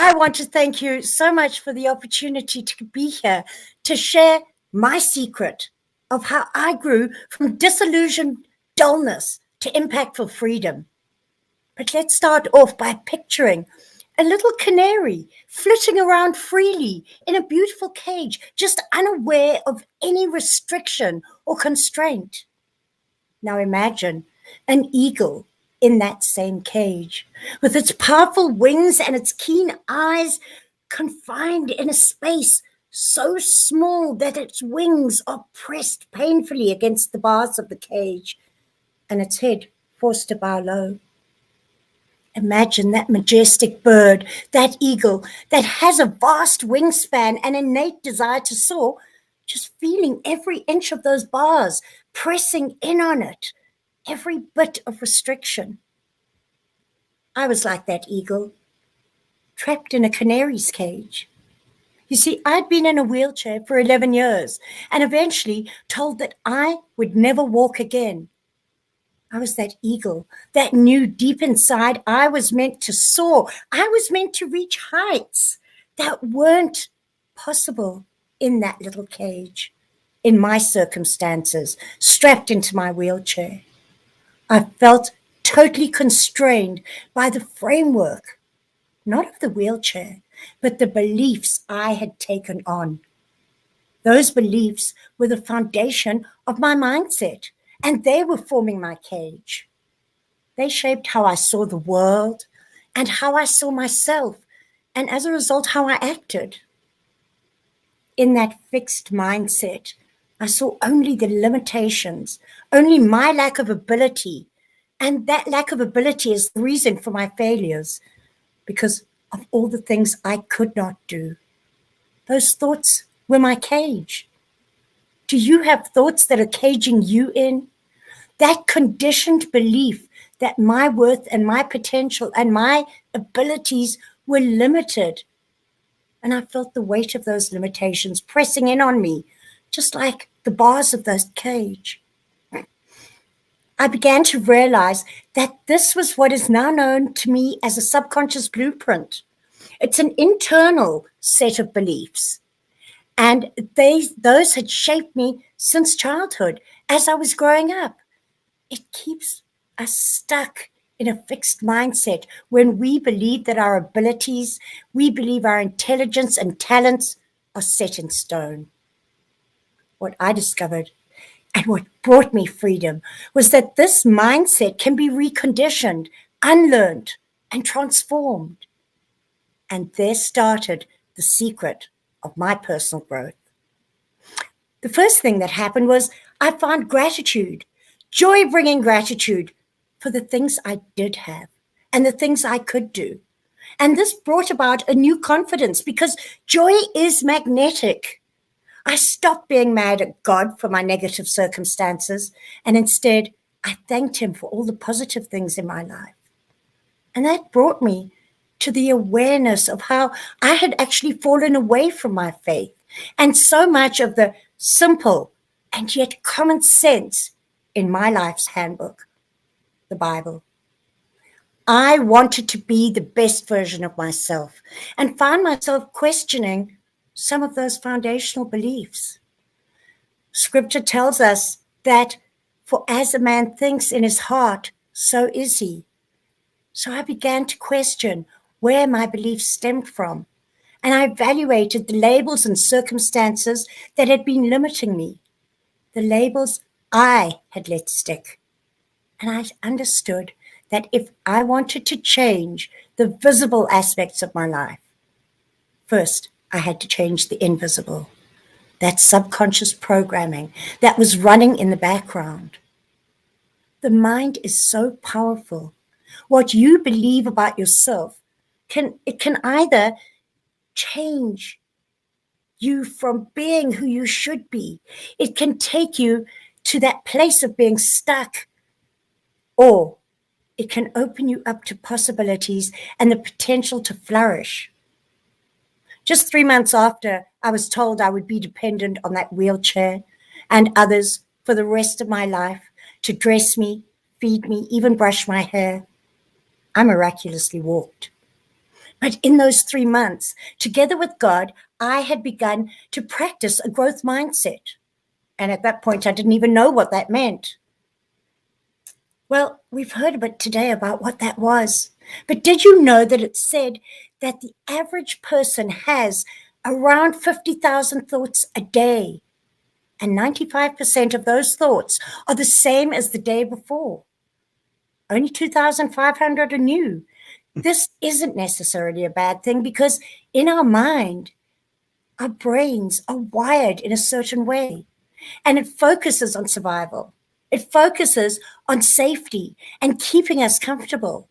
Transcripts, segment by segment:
I want to thank you so much for the opportunity to be here to share my secret of how I grew from disillusioned dullness to impactful freedom. But let's start off by picturing a little canary flitting around freely in a beautiful cage, just unaware of any restriction or constraint. Now imagine an eagle in that same cage, with its powerful wings and its keen eyes confined in a space so small that its wings are pressed painfully against the bars of the cage and its head forced to bow low. Imagine that majestic bird, that eagle that has a vast wingspan and innate desire to soar, just feeling every inch of those bars, pressing in on it, every bit of restriction. I was like that eagle, trapped in a canary's cage. You see, I'd been in a wheelchair for 11 years and eventually told that I would never walk again. I was that eagle that knew deep inside I was meant to soar. I was meant to reach heights that weren't possible in that little cage, in my circumstances, strapped into my wheelchair. I felt totally constrained by the framework, not of the wheelchair, but the beliefs I had taken on. Those beliefs were the foundation of my mindset, and they were forming my cage. They shaped how I saw the world and how I saw myself, and as a result, how I acted. In that fixed mindset, I saw only the limitations, only my lack of ability, and that lack of ability is the reason for my failures, because of all the things I could not do. Those thoughts were my cage. Do you have thoughts that are caging you in? That conditioned belief that my worth and my potential and my abilities were limited. And I felt the weight of those limitations pressing in on me, just like the bars of that cage. I began to realize that this was what is now known to me as a subconscious blueprint. It's an internal set of beliefs. And those had shaped me since childhood as I was growing up. It keeps us stuck in a fixed mindset when we believe that our abilities, we believe our intelligence and talents are set in stone. What I discovered and what brought me freedom was that this mindset can be reconditioned, unlearned, and transformed. And there started the secret of my personal growth. The first thing that happened was I found gratitude, joy-bringing gratitude for the things I did have and the things I could do. And this brought about a new confidence because joy is magnetic. I stopped being mad at God for my negative circumstances, and instead I thanked him for all the positive things in my life. And that brought me to the awareness of how I had actually fallen away from my faith and so much of the simple and yet common sense in my life's handbook, the Bible. I wanted to be the best version of myself and found myself questioning some of those foundational beliefs. Scripture tells us that for as a man thinks in his heart, so is he. So I began to question where my beliefs stemmed from, and I evaluated the labels and circumstances that had been limiting me, the labels I had let stick. And I understood that if I wanted to change the visible aspects of my life, first I had to change the invisible, that subconscious programming that was running in the background. The mind is so powerful. What you believe about yourself can either change you from being who you should be. It can take you to that place of being stuck, or it can open you up to possibilities and the potential to flourish. Just 3 months after I was told I would be dependent on that wheelchair and others for the rest of my life to dress me, feed me, even brush my hair, I miraculously walked. But in those 3 months, together with God, I had begun to practice a growth mindset. And at that point, I didn't even know what that meant. Well, we've heard a bit today about what that was. But did you know that it said that the average person has around 50,000 thoughts a day? And 95% of those thoughts are the same as the day before. Only 2,500 are new. This isn't necessarily a bad thing because in our mind, our brains are wired in a certain way and it focuses on survival. It focuses on safety and keeping us comfortable.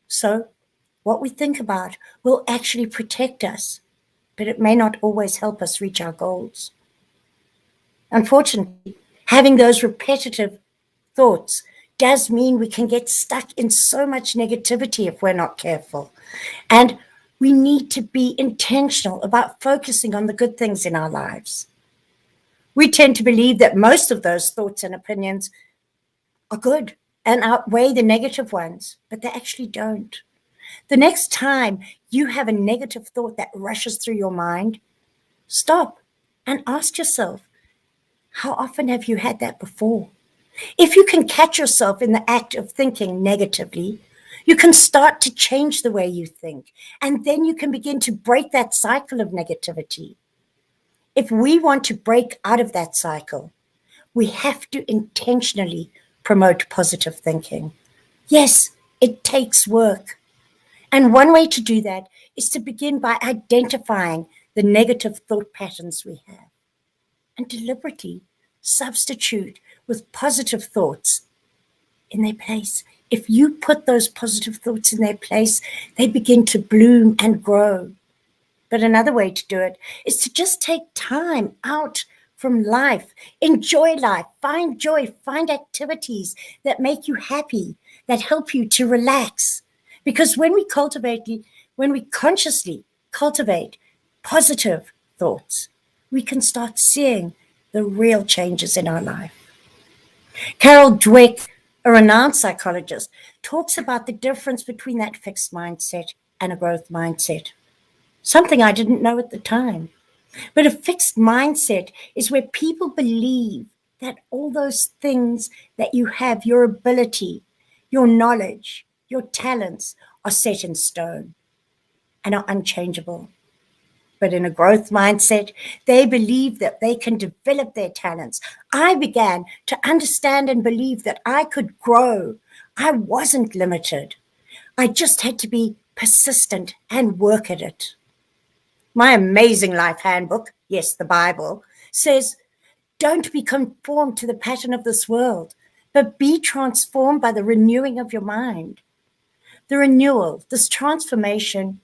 So what we think about will actually protect us, but it may not always help us reach our goals. Unfortunately, having those repetitive thoughts does mean we can get stuck in so much negativity if we're not careful. And we need to be intentional about focusing on the good things in our lives. We tend to believe that most of those thoughts and opinions are good and outweigh the negative ones, but they actually don't. The next time you have a negative thought that rushes through your mind, stop and ask yourself, how often have you had that before? If you can catch yourself in the act of thinking negatively, you can start to change the way you think, and then you can begin to break that cycle of negativity. If we want to break out of that cycle, we have to intentionally promote positive thinking. Yes, it takes work. And one way to do that is to begin by identifying the negative thought patterns we have and deliberately substitute with positive thoughts in their place. If you put those positive thoughts in their place, they begin to bloom and grow. But another way to do it is to just take time out from life, enjoy life, find joy, find activities that make you happy, that help you to relax. Because when we consciously cultivate positive thoughts, we can start seeing the real changes in our life. Carol Dweck, a renowned psychologist, talks about the difference between that fixed mindset and a growth mindset. Something I didn't know at the time. But a fixed mindset is where people believe that all those things that you have, your ability, your knowledge, your talents, are set in stone and are unchangeable. But in a growth mindset, they believe that they can develop their talents. I began to understand and believe that I could grow. I wasn't limited. I just had to be persistent and work at it. My amazing life handbook, yes, the Bible, says, don't be conformed to the pattern of this world, but be transformed by the renewing of your mind. The renewal, this transformation,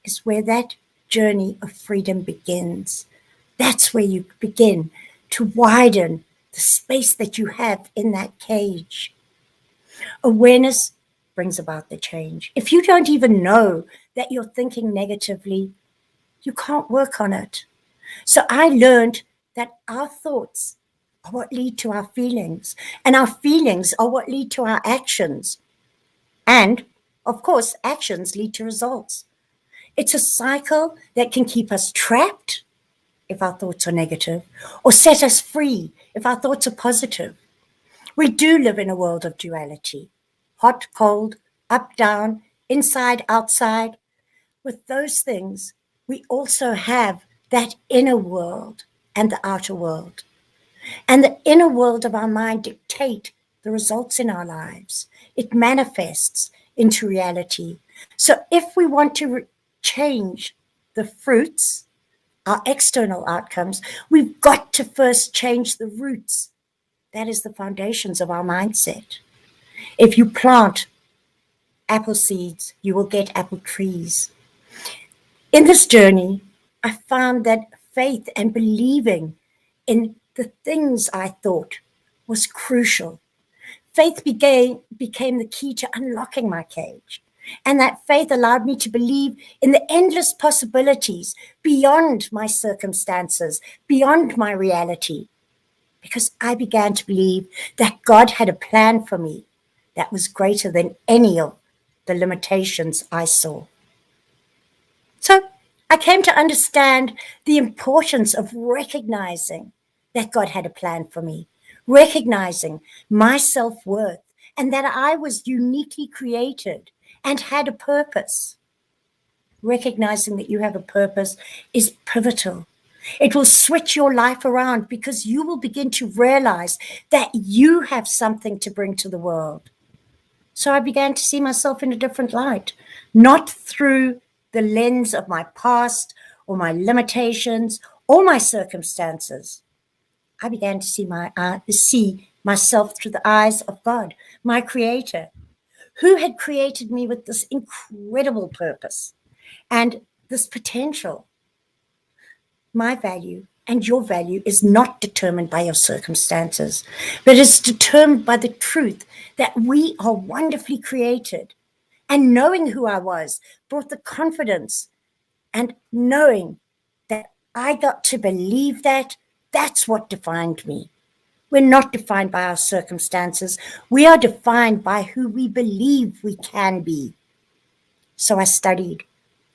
is where that journey of freedom begins. That's where you begin to widen the space that you have in that cage. Awareness brings about the change. If you don't even know that you're thinking negatively, you can't work on it. So I learned that our thoughts are what lead to our feelings, and our feelings are what lead to our actions. And of course, actions lead to results. It's a cycle that can keep us trapped if our thoughts are negative, or set us free if our thoughts are positive. We do live in a world of duality: hot, cold, up, down, inside, outside. With those things, we also have that inner world and the outer world. And the inner world of our mind dictate the results in our lives. It manifests into reality. So if we want to change the fruits, our external outcomes, we've got to first change the roots. That is the foundations of our mindset. If you plant apple seeds, you will get apple trees. In this journey, I found that faith and believing in the things I thought was crucial. Faith became the key to unlocking my cage. And that faith allowed me to believe in the endless possibilities beyond my circumstances, beyond my reality, because I began to believe that God had a plan for me that was greater than any of the limitations I saw. So I came to understand the importance of recognizing that God had a plan for me, recognizing my self worth, and that I was uniquely created and had a purpose. Recognizing that you have a purpose is pivotal. It will switch your life around because you will begin to realize that you have something to bring to the world. So I began to see myself in a different light, not through the lens of my past or my limitations or my circumstances. I began to see myself through the eyes of God, my creator, who had created me with this incredible purpose and this potential. My value and your value is not determined by your circumstances, but is determined by the truth that we are wonderfully created. And knowing who I was brought the confidence, and knowing that I got to believe that, that's what defined me. We're not defined by our circumstances. We are defined by who we believe we can be. So I studied.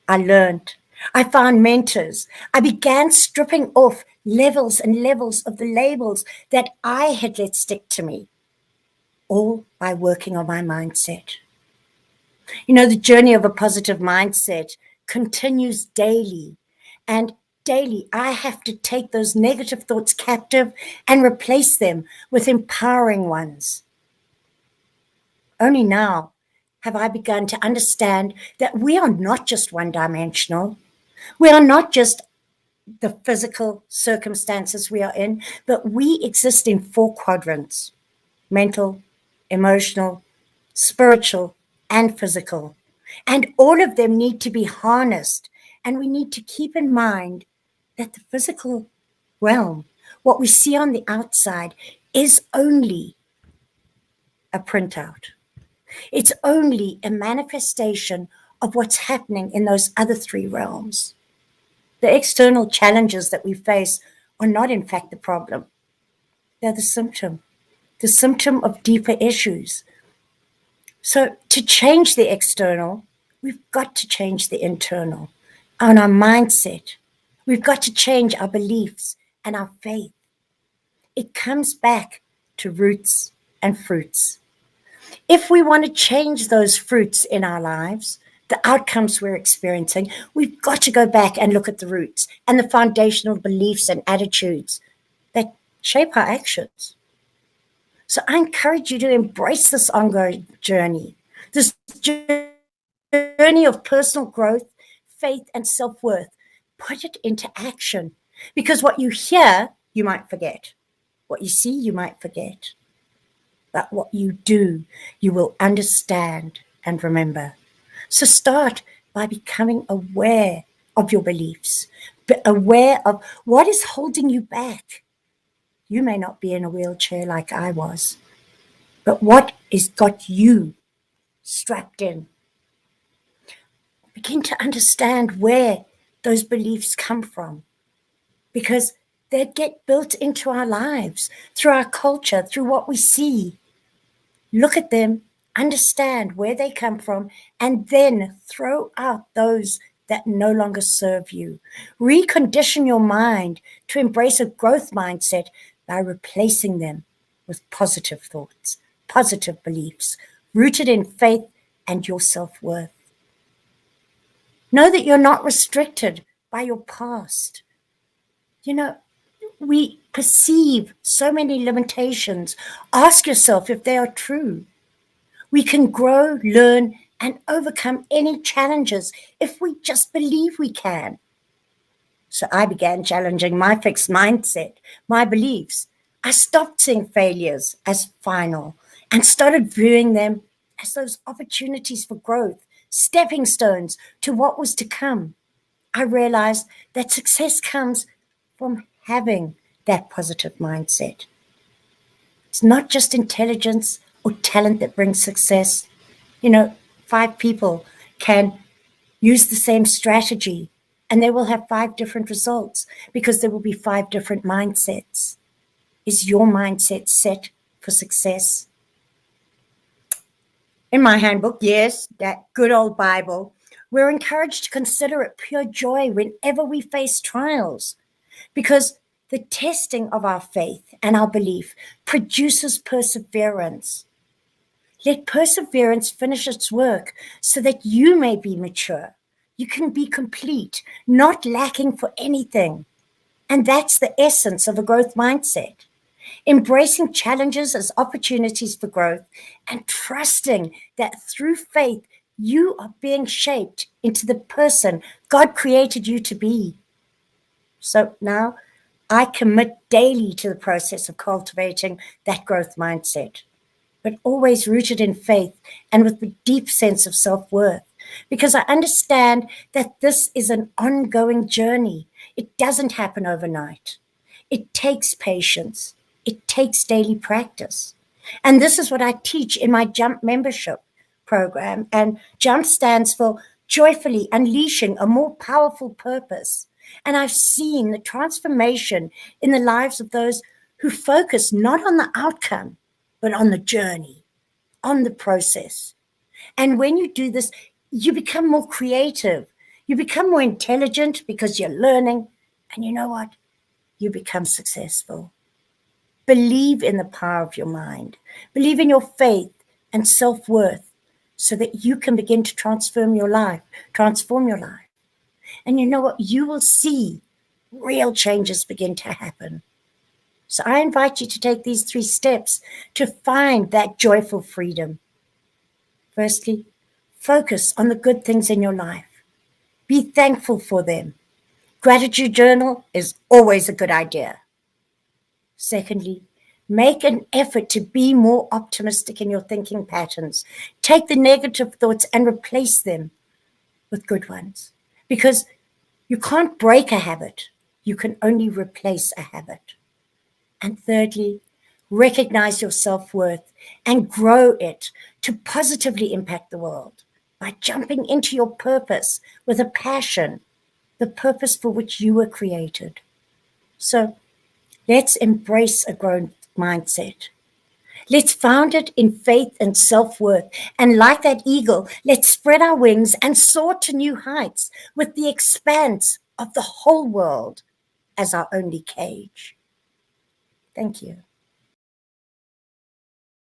I learned. I found mentors. I began stripping off levels and levels of the labels that I had let stick to me, all by working on my mindset. You know, the journey of a positive mindset continues daily. And daily, I have to take those negative thoughts captive and replace them with empowering ones. Only now have I begun to understand that we are not just one dimensional. We are not just the physical circumstances we are in, but we exist in 4 quadrants: mental, emotional, spiritual, and physical. And all of them need to be harnessed. And we need to keep in mind that the physical realm, what we see on the outside, is only a printout. It's only a manifestation of what's happening in those other 3 realms. The external challenges that we face are not, in fact, the problem. They're the symptom of deeper issues. So to change the external, we've got to change the internal and our mindset. We've got to change our beliefs and our faith. It comes back to roots and fruits. If we want to change those fruits in our lives, the outcomes we're experiencing, we've got to go back and look at the roots and the foundational beliefs and attitudes that shape our actions. So I encourage you to embrace this ongoing journey, this journey of personal growth, faith, and self-worth. Put it into action, because what you hear, you might forget. What you see, you might forget. But what you do, you will understand and remember. So start by becoming aware of your beliefs, be aware of what is holding you back. You may not be in a wheelchair like I was, but what has got you strapped in? Begin to understand where those beliefs come from, because they get built into our lives through our culture, through what we see. Look at them, understand where they come from, and then throw out those that no longer serve you. Recondition your mind to embrace a growth mindset by replacing them with positive thoughts, positive beliefs, rooted in faith and your self-worth. Know that you're not restricted by your past. You know, we perceive so many limitations. Ask yourself if they are true. We can grow, learn, and overcome any challenges if we just believe we can. So I began challenging my fixed mindset, my beliefs. I stopped seeing failures as final and started viewing them as those opportunities for growth, stepping stones to what was to come. I realized that success comes from having that positive mindset. It's not just intelligence or talent that brings success. You know, 5 people can use the same strategy and they will have 5 different results because there will be 5 different mindsets. Is your mindset set for success? In my handbook, yes, that good old Bible, We're encouraged to consider it pure joy whenever we face trials, because the testing of our faith and our belief produces perseverance. Let perseverance finish its work so that you may be mature. You can be complete, not lacking for anything. And that's the essence of a growth mindset. Embracing challenges as opportunities for growth and trusting that through faith, you are being shaped into the person God created you to be. So now I commit daily to the process of cultivating that growth mindset, but always rooted in faith and with a deep sense of self-worth, because I understand that this is an ongoing journey. It doesn't happen overnight. It takes patience. It takes daily practice. And this is what I teach in my JUMP membership program. And JUMP stands for Joyfully Unleashing a More Powerful Purpose. And I've seen the transformation in the lives of those who focus not on the outcome, but on the journey, on the process. And when you do this, you become more creative. You become more intelligent because you're learning. And you know what? You become successful. Believe in the power of your mind. Believe in your faith and self-worth so that you can begin to transform your life. And you know what? You will see real changes begin to happen. So I invite you to take these 3 steps to find that joyful freedom. Firstly, focus on the good things in your life. Be thankful for them. Gratitude journal is always a good idea. Secondly, make an effort to be more optimistic in your thinking patterns. Take the negative thoughts and replace them with good ones, because you can't break a habit. You can only replace a habit. And thirdly, recognize your self-worth and grow it to positively impact the world by jumping into your purpose with a passion, the purpose for which you were created. So let's embrace a growth mindset. Let's found it in faith and self-worth. And like that eagle, let's spread our wings and soar to new heights with the expanse of the whole world as our only cage. Thank you.